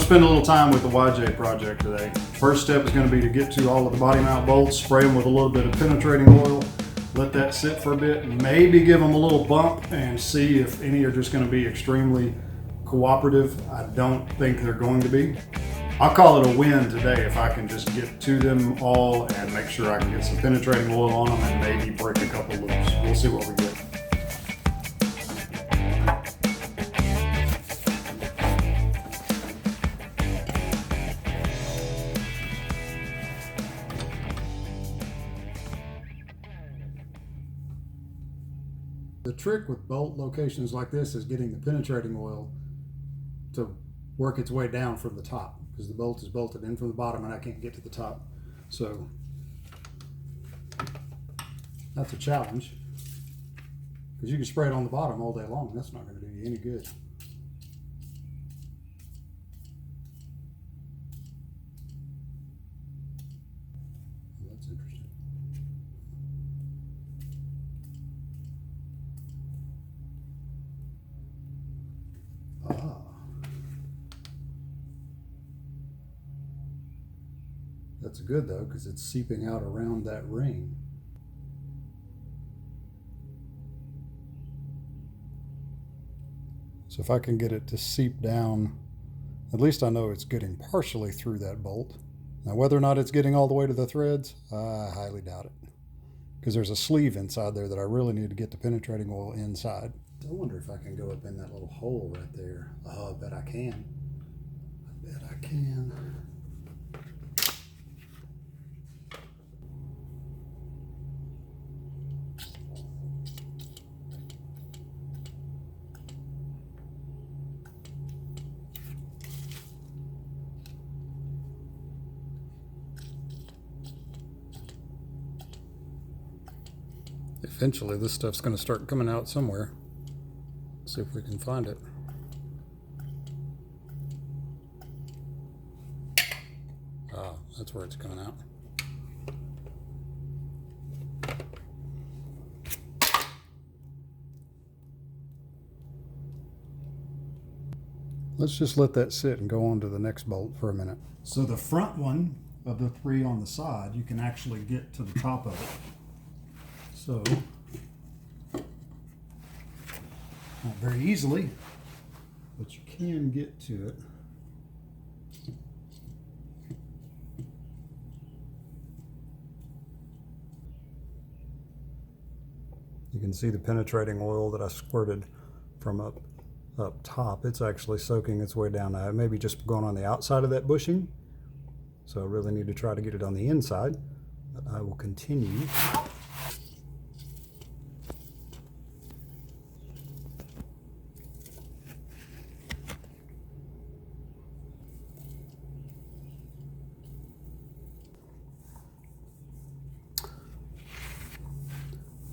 spend a little time with the YJ project today. First step is going to be to get to all of the body mount bolts, spray them with a little bit of penetrating oil, let that sit for a bit, maybe give them a little bump and see if any are just going to be extremely cooperative. I don't think they're going to be. I'll call it a win today if I can just get to them all and make sure I can get some penetrating oil on them and maybe break a couple loops. We'll see what we get. The trick with bolt locations like this is getting the penetrating oil to work its way down from the top, because the bolt is bolted in from the bottom and I can't get to the top. So that's a challenge, because you can spray it on the bottom all day long. That's not going to do you any good. That's interesting. That's good though, because it's seeping out around that ring. So if I can get it to seep down, at least I know it's getting partially through that bolt. Now whether or not it's getting all the way to the threads, I highly doubt it, because there's a sleeve inside there that I really need to get the penetrating oil inside. I wonder if I can go up in that little hole right there. Oh, I bet I can. I bet I can. Eventually this stuff's going to start coming out somewhere. See if we can find it. Ah, that's where it's coming out. Let's just let that sit and go on to the next bolt for a minute. So the front one of the three on the side, you can actually get to the top of it. So, not very easily, but you can get to it. You can see the penetrating oil that I squirted from up top. It's actually soaking its way down. Now, it may be just going on the outside of that bushing, so I really need to try to get it on the inside, but I will continue.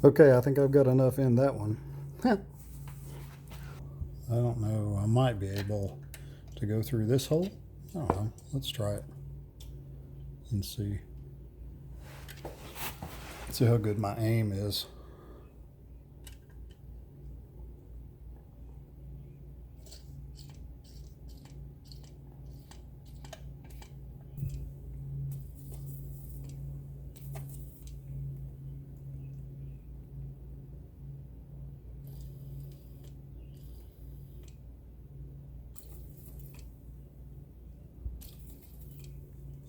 Okay, I think I've got enough in that one. I don't know, I might be able to go through this hole. I don't know, let's try it and see. See how good my aim is.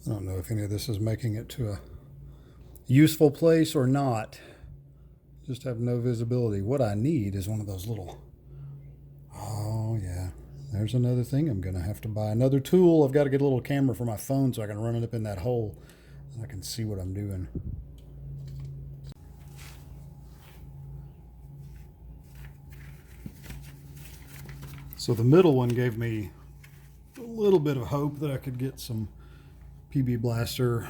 I don't know if any of this is making it to a useful place or not. Just have no visibility. What I need is one of those little, oh yeah, there's another thing. I'm gonna have to buy another tool. I've got to get a little camera for my phone so I can run it up in that hole and I can see what I'm doing. So the middle one gave me a little bit of hope that I could get some PB Blaster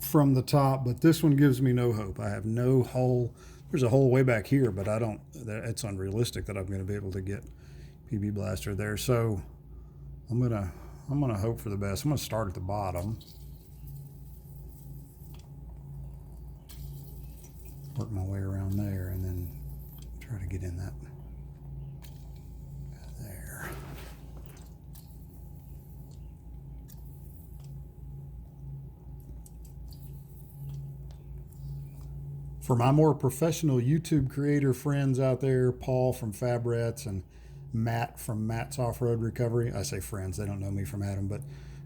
from the top, but this one gives me no hope. I have no hole. There's a hole way back here, but I don't, it's unrealistic that I'm going to be able to get PB Blaster there. So I'm gonna hope for the best. I'm gonna start at the bottom, work my way around there, and then try to get in that there. For my more professional YouTube creator friends out there, Paul from Fabrets and Matt from Matt's Off-Road Recovery. I say friends, they don't know me from Adam, but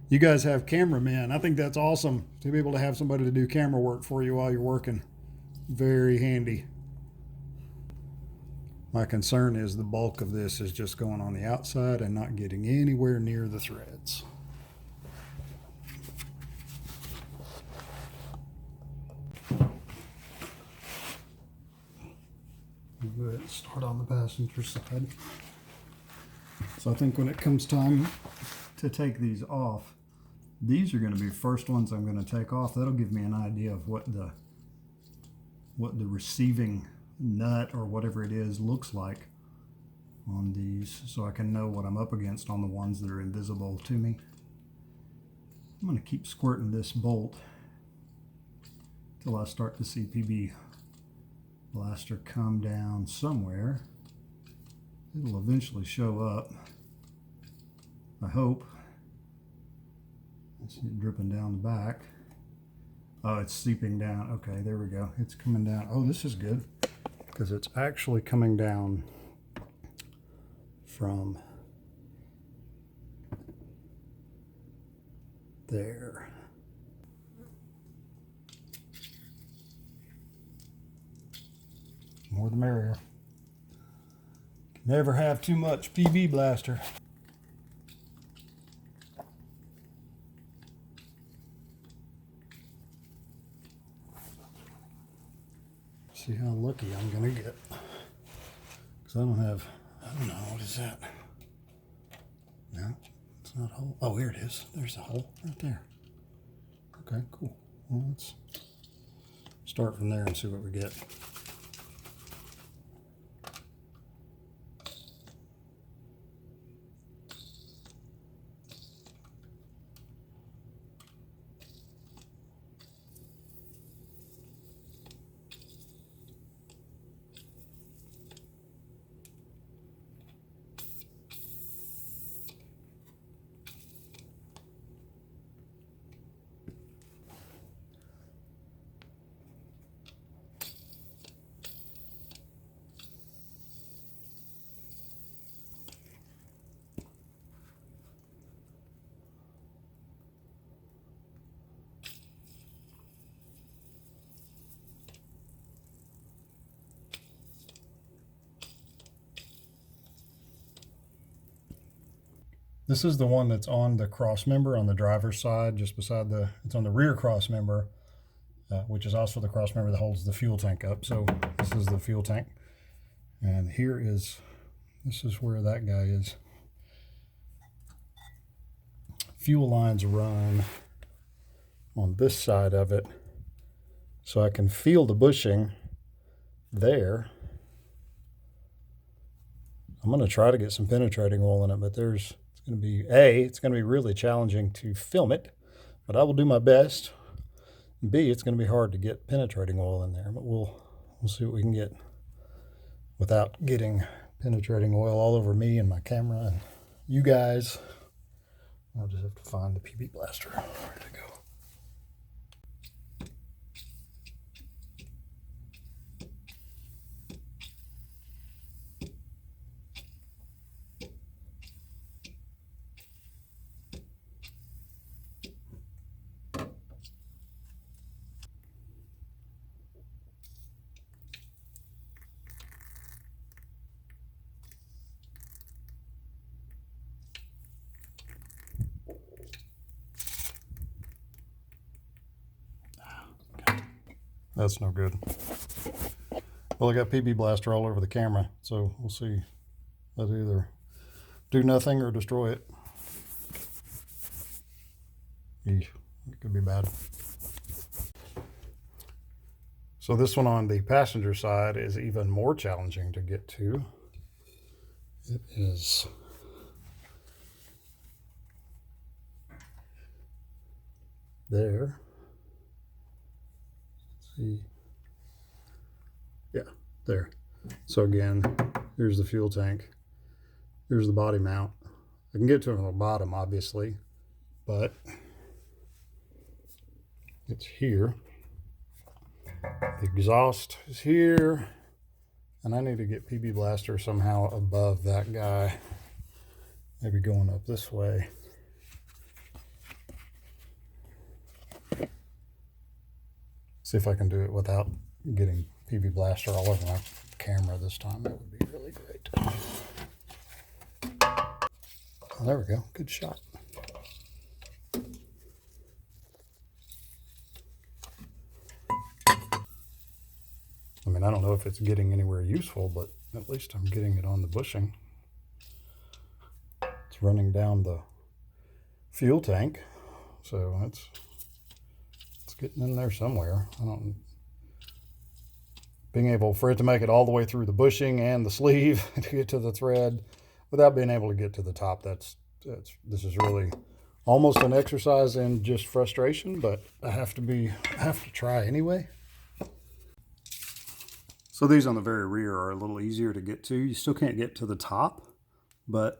you guys have cameramen. I think that's awesome to be able to have somebody to do camera work for you while you're working. Very handy. My concern is the bulk of this is just going on the outside and not getting anywhere near the threads. Go ahead and start on the passenger side. So I think when it comes time to take these off, these are going to be the first ones I'm going to take off. That'll give me an idea of what the receiving nut or whatever it is looks like on these, so I can know what I'm up against on the ones that are invisible to me. I'm going to keep squirting this bolt till I start to see PB Blaster come down somewhere. It'll eventually show up, I hope. I see it dripping down the back. Oh, it's seeping down. Okay, there we go. It's coming down. Oh, this is good because it's actually coming down from there. More the merrier. Never have too much PB Blaster. See how lucky I'm gonna get. Because I don't know, what is that? No, it's not a hole. Oh, here it is. There's a hole right there. Okay, cool. Well, let's start from there and see what we get. This is the one that's on the cross member on the driver's side, just beside it's on the rear cross member, which is also the cross member that holds the fuel tank up. So this is the fuel tank. And this is where that guy is. Fuel lines run on this side of it. So I can feel the bushing there. I'm going to try to get some penetrating oil in it, but it's going to be really challenging to film it, but I will do my best. B, it's going to be hard to get penetrating oil in there, but we'll see what we can get without getting penetrating oil all over me and my camera and you guys. I'll just have to find the PB Blaster. Where did it go? That's no good. Well, I got PB Blaster all over the camera, so we'll see. That'll either do nothing or destroy it. Eesh, it could be bad. So this one on the passenger side is even more challenging to get to. It is there. Yeah, there. So again, here's the fuel tank. Here's the body mount. I can get to it on the bottom, obviously, but it's here. The exhaust is here, and I need to get PB Blaster somehow above that guy. Maybe going up this way. See if I can do it without getting PB Blaster all over my camera this time. That would be really great. Oh, there we go. Good shot. I mean, I don't know if it's getting anywhere useful, but at least I'm getting it on the bushing. It's running down the fuel tank, so it's getting in there somewhere. Being able for it to make it all the way through the bushing and the sleeve to get to the thread without being able to get to the top, this is really almost an exercise in just frustration, but I have to try anyway. So these on the very rear are a little easier to get to. You still can't get to the top, but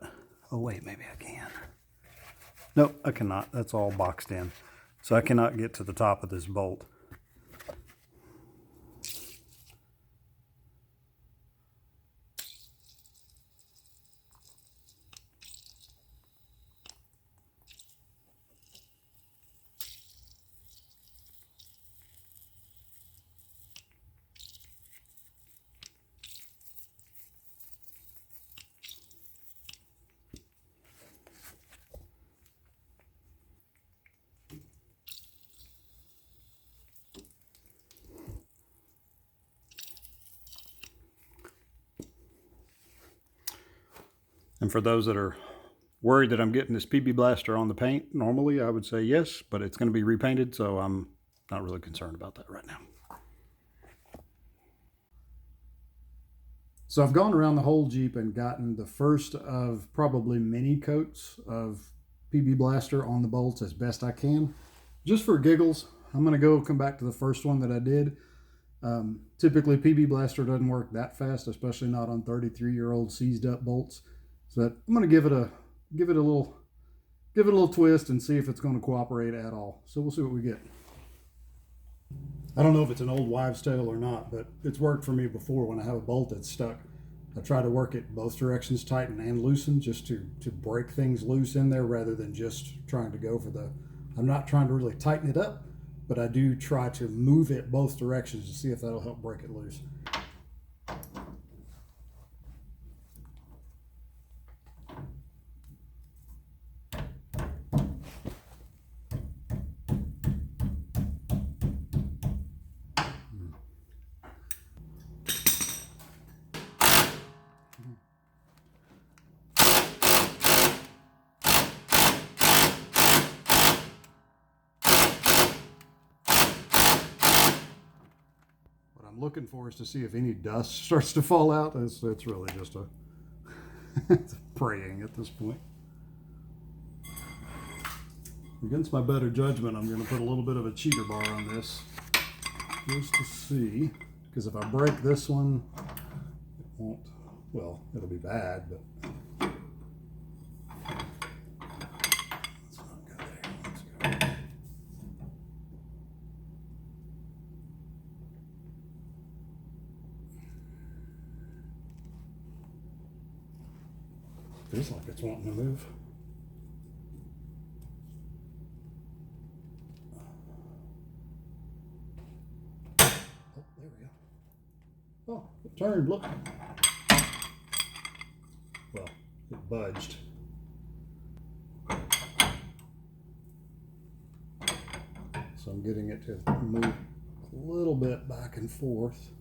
oh wait, maybe I can. Nope, I cannot. That's all boxed in. So I cannot get to the top of this bolt. And for those that are worried that I'm getting this PB Blaster on the paint, normally I would say yes, but it's going to be repainted, so I'm not really concerned about that right now. So I've gone around the whole Jeep and gotten the first of probably many coats of PB Blaster on the bolts as best I can. Just for giggles, I'm going to come back to the first one that I did. Typically PB Blaster doesn't work that fast, especially not on 33-year-old seized up bolts. So I'm going to give it a little twist and see if it's going to cooperate at all. So we'll see what we get. I don't know if it's an old wives' tale or not, but it's worked for me before when I have a bolt that's stuck. I try to work it both directions, tighten and loosen, just to break things loose in there rather than just trying to go for I'm not trying to really tighten it up, but I do try to move it both directions to see if that'll help break it loose. I'm looking for is to see if any dust starts to fall out. It's really just it's praying at this point. Against my better judgment, I'm going to put a little bit of a cheater bar on this just to see, because if I break this one, it won't, well, it'll be bad, but let's not go there. Let's go. Feels like it's wanting to move. Oh, there we go. Oh, it turned, look. Well, it budged. So I'm getting it to move a little bit back and forth.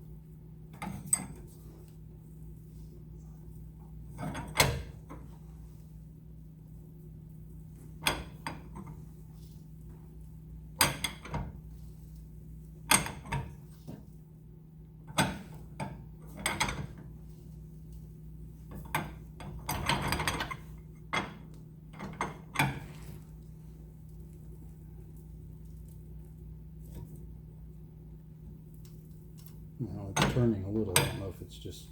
Now it's turning a little. I don't know if it's just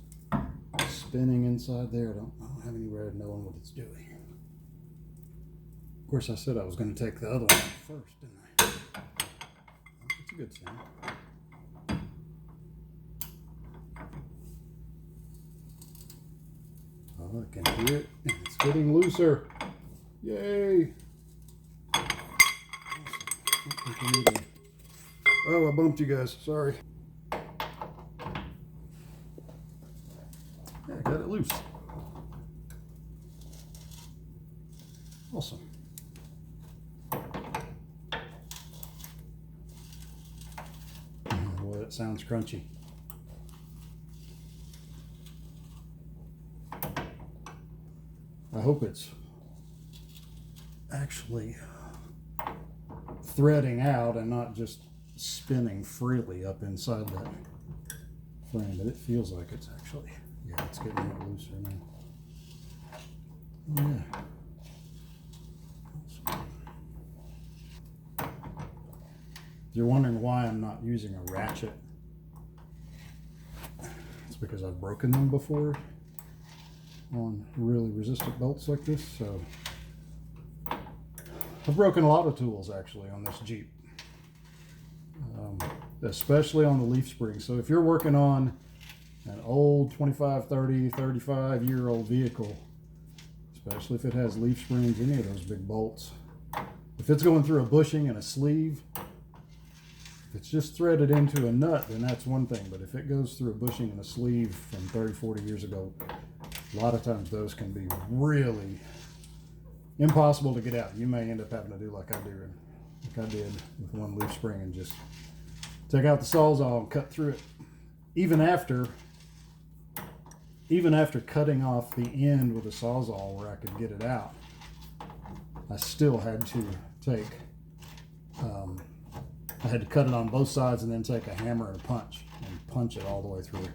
spinning inside there. I don't have any way of knowing what it's doing. Of course, I said I was going to take the other one first, didn't I? It's a good sound. Oh, I can hear it, and it's getting looser. Yay! Oh, I bumped you guys. Sorry. Yeah, I got it loose. Awesome. Boy, that sounds crunchy. I hope it's actually threading out and not just spinning freely up inside that frame, but it feels like it's actually, yeah, it's getting a little looser now. Yeah. If you're wondering why I'm not using a ratchet, it's because I've broken them before on really resistant bolts like this. So I've broken a lot of tools actually on this Jeep, especially on the leaf springs. So if you're working on an old 25, 30, 35-year-old vehicle, especially if it has leaf springs, any of those big bolts, if it's going through a bushing and a sleeve, if it's just threaded into a nut, then that's one thing. But if it goes through a bushing and a sleeve from 30, 40 years ago, a lot of times those can be really impossible to get out. You may end up having to do like I did with one leaf spring and just take out the sawzall and cut through it. Even after cutting off the end with a sawzall where I could get it out, I still had to take, I had to cut it on both sides and then take a hammer and a punch and punch it all the way through.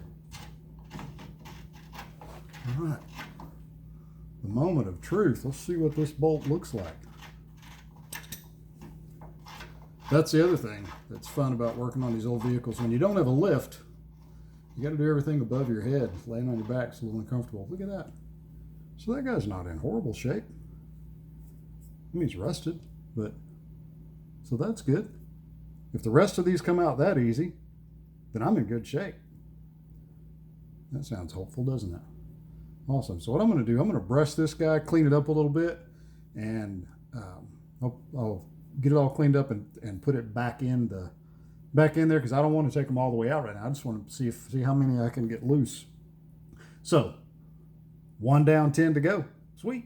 All right, the moment of truth. Let's see what this bolt looks like. That's the other thing that's fun about working on these old vehicles. When you don't have a lift, you got to do everything above your head. Laying on your back is a little uncomfortable. Look at that. So that guy's not in horrible shape. I mean, he's rusted, but so that's good. If the rest of these come out that easy, then I'm in good shape. That sounds hopeful, doesn't it? Awesome. So what I'm going to do, I'm going to brush this guy, clean it up a little bit, and I'll get it all cleaned up and put it back in there because I don't want to take them all the way out right now. I just want to see how many I can get loose. So 1 down, 10 to go. Sweet.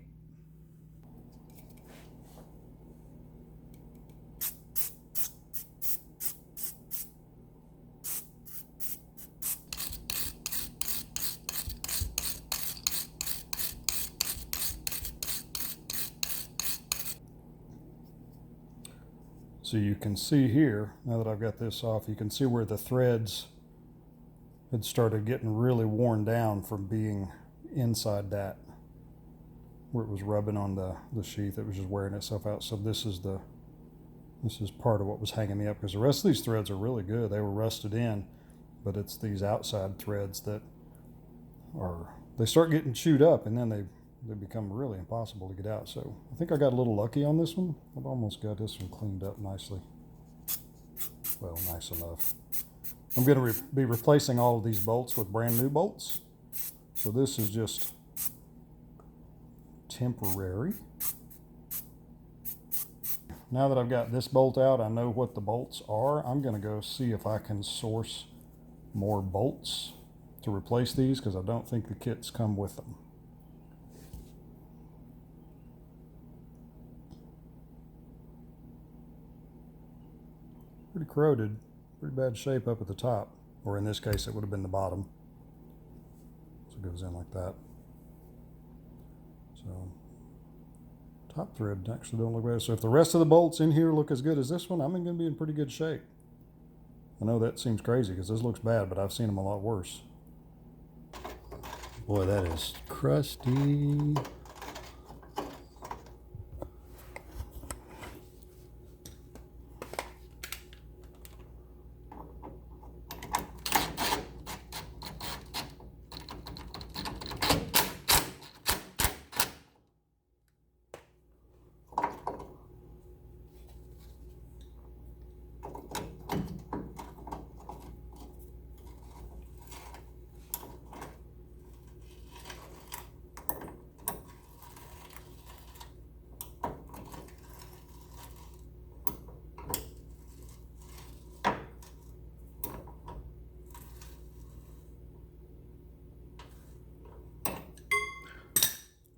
So you can see here, now that I've got this off, you can see where the threads had started getting really worn down from being inside that, where it was rubbing on the sheath. It was just wearing itself out. So this is part of what was hanging me up, because the rest of these threads are really good. They were rusted in, but it's these outside threads that they start getting chewed up, and then they become really impossible to get out. So I think I got a little lucky on this one. I've almost got this one cleaned up nicely. Well, nice enough. I'm going to be replacing all of these bolts with brand new bolts. So this is just temporary. Now that I've got this bolt out, I know what the bolts are. I'm going to go see if I can source more bolts to replace these, because I don't think the kits come with them. Pretty corroded, pretty bad shape up at the top, or in this case it would have been the bottom. So it goes in like that. So top thread actually don't look bad. So if the rest of the bolts in here look as good as this one, I'm going to be in pretty good shape. I know that seems crazy because this looks bad, but I've seen them a lot worse. Boy, that is crusty.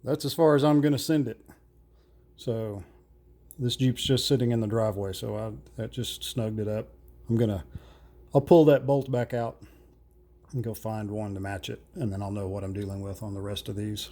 that's as far as I'm going to send it. So this Jeep's just sitting in the driveway, so that just snugged it up. I'll pull that bolt back out and go find one to match it, and then I'll know what I'm dealing with on the rest of these.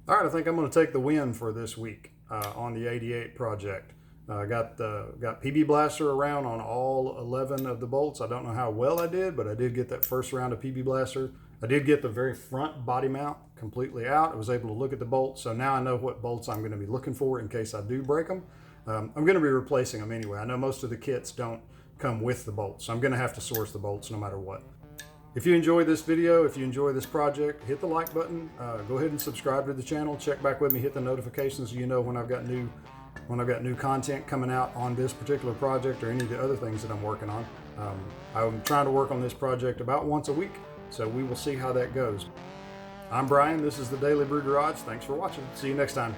All right, I think I'm going to take the win for this week on the 88 project. Got PB Blaster around on all 11 of the bolts. I don't know how well I did, but I did get that first round of PB Blaster. I did get the very front body mount completely out. I was able to look at the bolts, so now I know what bolts I'm going to be looking for in case I do break them. I'm going to be replacing them anyway. I know most of the kits don't come with the bolts, so I'm going to have to source the bolts no matter what. If you enjoyed this video, if you enjoy this project, hit the like button. Go ahead and subscribe to the channel. Check back with me, hit the notifications so you know when I've got new content coming out on this particular project or any of the other things that I'm working on. I'm trying to work on this project about once a week, so we will see how that goes. I'm Brian. This is the Daily Brew Garage. Thanks for watching. See you next time.